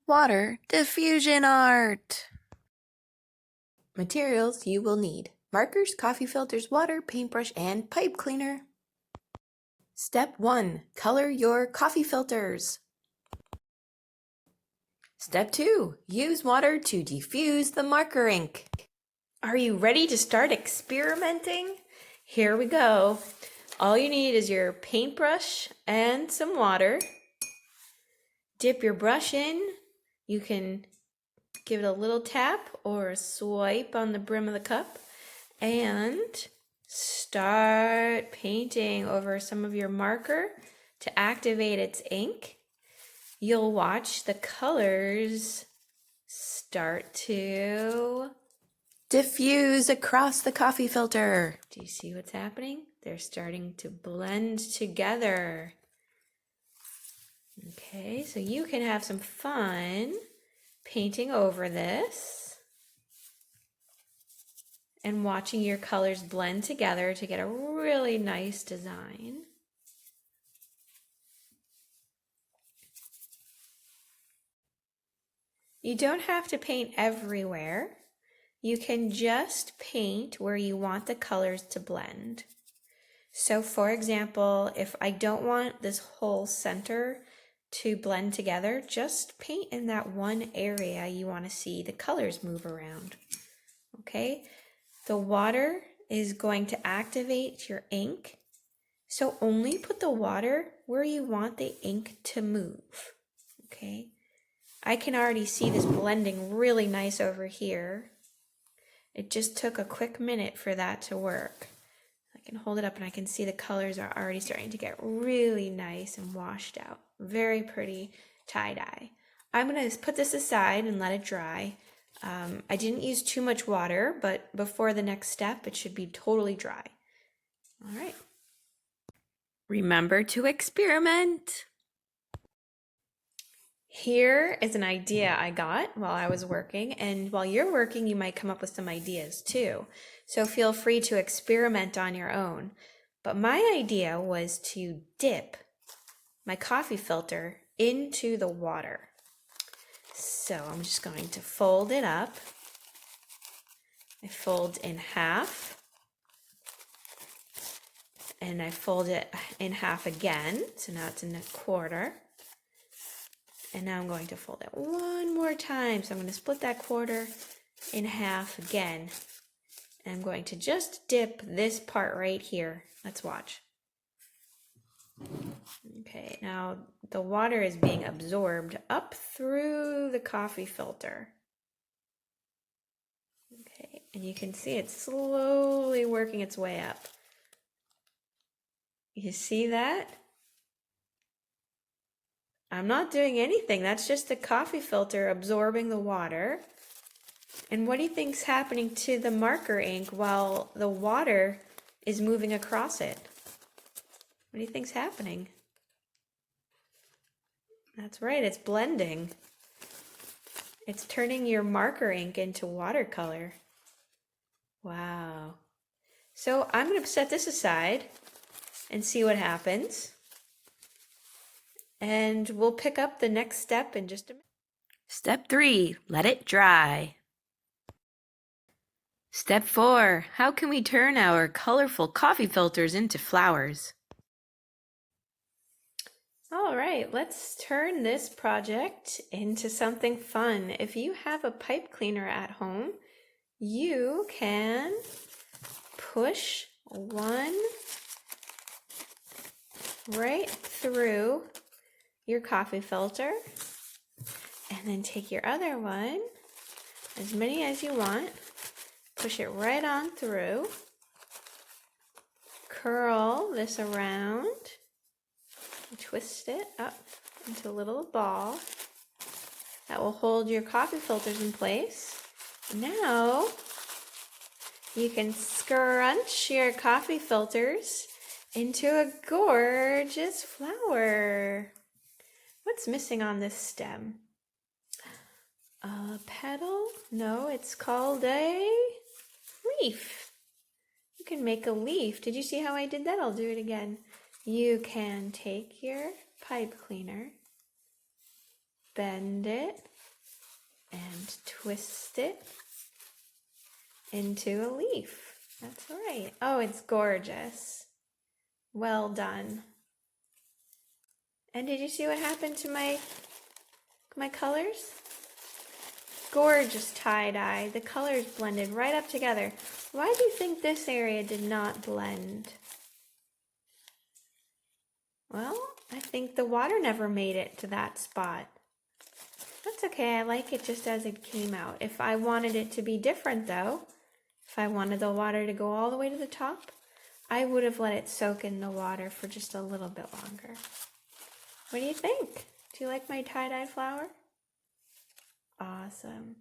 Water Diffusion Art. Materials you will need: markers, coffee filters, water, paintbrush, and pipe cleaner. Step 1. Color your coffee filters. Step 2. Use water to diffuse the marker ink. Are you ready to start experimenting? Here we go. All you need is your paintbrush and some water. Dip your brush in. You can give it a little tap or a swipe on the brim of the cup and start painting over some of your marker to activate its ink. You'll watch the colors start to diffuse across the coffee filter. Do you see what's happening? They're starting to blend together. Okay, so you can have some fun painting over this and watching your colors blend together to get a really nice design. You don't have to paint everywhere. You can just paint where you want the colors to blend. So for example, if I don't want this whole center to blend together, just paint in that one area you want to see the colors move around. Okay, the water is going to activate your ink, so only put the water where you want the ink to move. Okay, I can already see this blending really nice over here. It just took a quick minute for that to work. I can hold it up and I can see the colors are already starting to get really nice and washed out. Very pretty tie-dye. I'm going to put this aside and let it dry. I didn't use too much water, but before the next step, it should be totally dry. All right. Remember to experiment. Here is an idea I got while I was working, and while you're working, you might come up with some ideas too. So feel free to experiment on your own. But my idea was to dip my coffee filter into the water. So I'm just going to fold it up. I fold in half, and I fold it in half again. So now it's in a quarter. And now I'm going to fold it one more time. So I'm going to split that quarter in half again. And I'm going to just dip this part right here. Let's watch. Okay, now the water is being absorbed up through the coffee filter. Okay, and you can see it slowly working its way up. You see that? I'm not doing anything. That's just the coffee filter absorbing the water. And what do you think's happening to the marker ink while the water is moving across it? What do you think's happening? That's right, it's blending. It's turning your marker ink into watercolor. Wow. So I'm going to set this aside and see what happens. And we'll pick up the next step in just a minute. Step 3, let it dry. Step 4, how can we turn our colorful coffee filters into flowers? All right, let's turn this project into something fun. If you have a pipe cleaner at home, you can push one right through your coffee filter and then take your other one, as many as you want, push it right on through, curl this around, twist it up into a little ball that will hold your coffee filters in place. Now you can scrunch your coffee filters into a gorgeous flower. What's missing on this stem? A petal? No, it's called a leaf. You can make a leaf. Did you see how I did that? I'll do it again. You can take your pipe cleaner, bend it, and twist it into a leaf. That's right. Oh, it's gorgeous. Well done. And did you see what happened to my colors? Gorgeous tie-dye. The colors blended right up together. Why do you think this area did not blend? Well, I think the water never made it to that spot. That's okay, I like it just as it came out. If I wanted it to be different though, if I wanted the water to go all the way to the top, I would have let it soak in the water for just a little bit longer. What do you think? Do you like my tie-dye flower? Awesome.